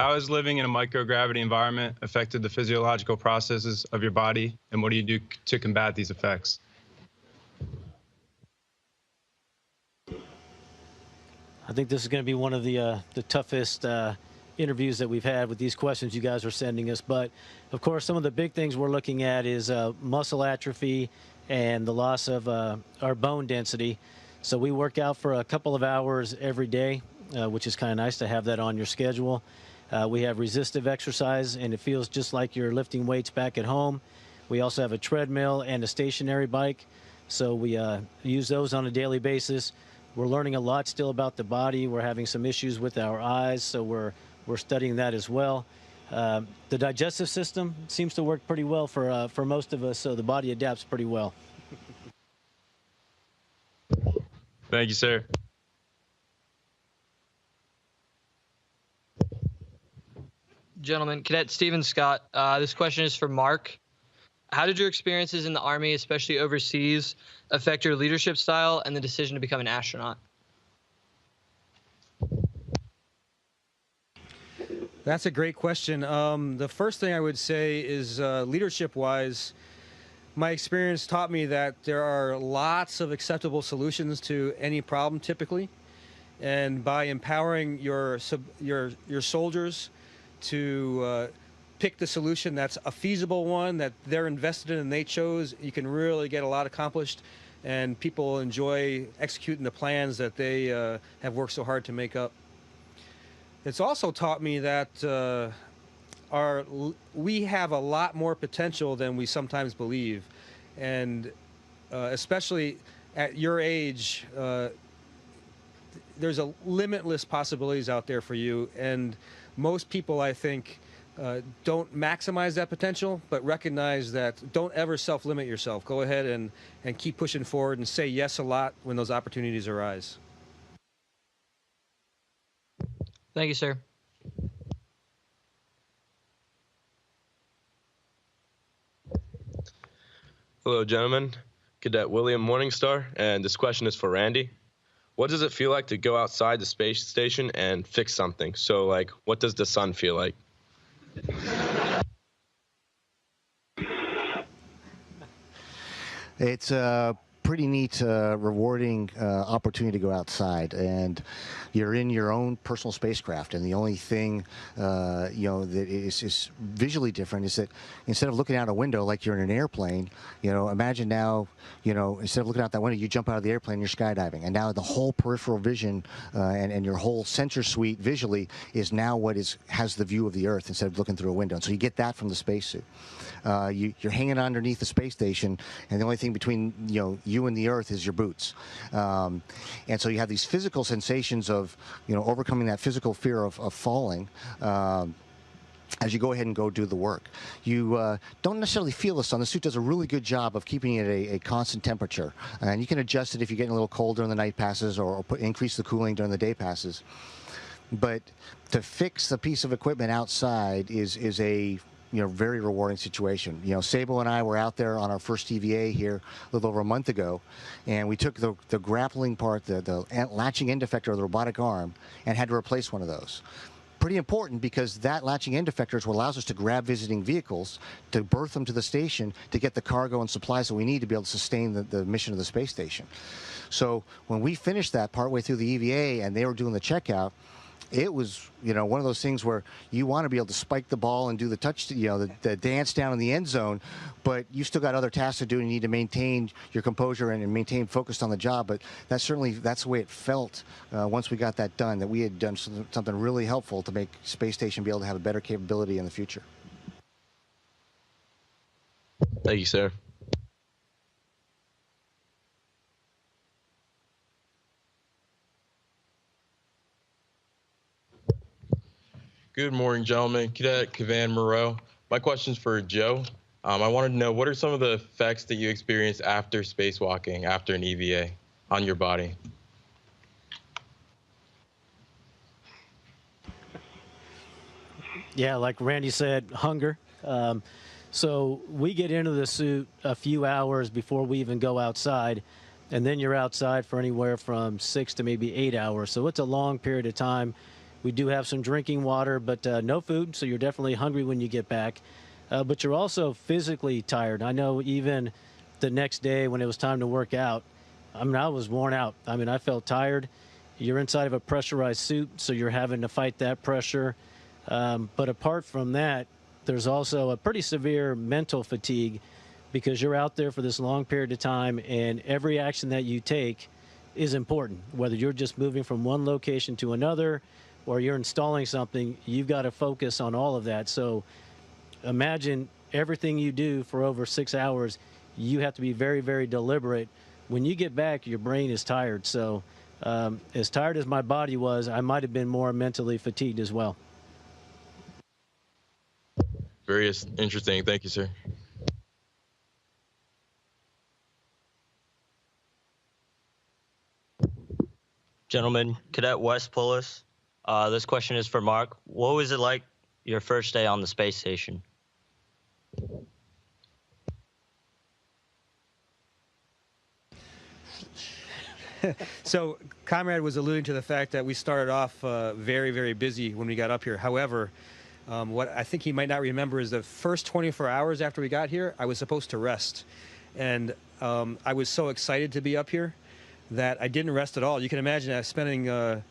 How has living in a microgravity environment affected the physiological processes of your body, and what do you do to combat these effects? I think this is going to be one of the toughest interviews that we've had with these questions you guys are sending us. But of course, some of the big things we're looking at is muscle atrophy and the loss of our bone density. So we work out for a couple of hours every day, which is kind of nice to have that on your schedule. We have resistive exercise, and it feels just like you're lifting weights back at home. We also have a treadmill and a stationary bike, so we use those on a daily basis. We're learning a lot still about the body. We're having some issues with our eyes, so we're studying that as well. The digestive system seems to work pretty well for most of us, so the body adapts pretty well. Thank you, sir. Gentlemen, Cadet Stephen Scott, this question is for Mark. How did your experiences in the Army, especially overseas, affect your leadership style and the decision to become an astronaut? That's a great question. The first thing I would say is leadership-wise, my experience taught me that there are lots of acceptable solutions to any problem typically. And by empowering your soldiers to pick the solution that's a feasible one that they're invested in and they chose, you can really get a lot accomplished, and people enjoy executing the plans that they have worked so hard to make up. It's also taught me that we have a lot more potential than we sometimes believe, and especially at your age, there's a limitless possibilities out there for you, and most people, I think, don't maximize that potential, but recognize that don't ever self-limit yourself. Go ahead and keep pushing forward and say yes a lot when those opportunities arise. Thank you, sir. Hello, gentlemen. Cadet William Morningstar, and this question is for Randy. What does it feel like to go outside the space station and fix something? So, like, what does the sun feel like? It's a pretty neat, rewarding opportunity to go outside, and you're in your own personal spacecraft, and the only thing that is visually different is that instead of looking out a window like you're in an airplane, imagine now, instead of looking out that window, you jump out of the airplane, you're skydiving, and now the whole peripheral vision and your whole sensor suite visually is now has the view of the Earth instead of looking through a window, and so you get that from the spacesuit. You're hanging underneath the space station, and the only thing between you and the Earth is your boots, and so you have these physical sensations of overcoming that physical fear of falling as you go ahead and go do the work. You don't necessarily feel the sun. The suit does a really good job of keeping it a constant temperature, and you can adjust it if you're getting a little colder and the night passes, or increase the cooling during the day passes. But to fix a piece of equipment outside is a very rewarding situation. Sable and I were out there on our first EVA here a little over a month ago, and we took the grappling part, the latching end effector of the robotic arm, and had to replace one of those. Pretty important, because that latching end effector is what allows us to grab visiting vehicles, to berth them to the station, to get the cargo and supplies that we need to be able to sustain the mission of the space station. So when we finished that partway through the EVA and they were doing the checkout, it was, one of those things where you want to be able to spike the ball and do the touch, the dance down in the end zone, but you still got other tasks to do, and you need to maintain your composure and maintain focused on the job. But that's the way it felt once we got that done, that we had done something really helpful to make Space Station be able to have a better capability in the future. Thank you, sir. Good morning, gentlemen. Cadet Kavan Moreau. My question's for Joe. I wanted to know, what are some of the effects that you experience after spacewalking, after an EVA, on your body? Yeah, like Randy said, hunger. So we get into the suit a few hours before we even go outside, and then you're outside for anywhere from 6 to maybe 8 hours. So it's a long period of time We do have some drinking water, but no food, so you're definitely hungry when you get back. But you're also physically tired. I know even the next day when it was time to work out, I mean, I was worn out. I mean, I felt tired. You're inside of a pressurized suit, so you're having to fight that pressure. But apart from that, there's also a pretty severe mental fatigue because you're out there for this long period of time, and every action that you take is important. Whether you're just moving from one location to another or you're installing something, you've got to focus on all of that. So imagine everything you do for over 6 hours, you have to be very, very deliberate. When you get back, your brain is tired. So as tired as my body was, I might have been more mentally fatigued as well. Very interesting. Thank you, sir. Gentlemen, Cadet West Pullis. This question is for Mark. What was it like your first day on the space station? So Comrade was alluding to the fact that we started off very, very busy when we got up here. However, what I think he might not remember is the first 24 hours after we got here, I was supposed to rest. And I was so excited to be up here that I didn't rest at all. You can imagine spending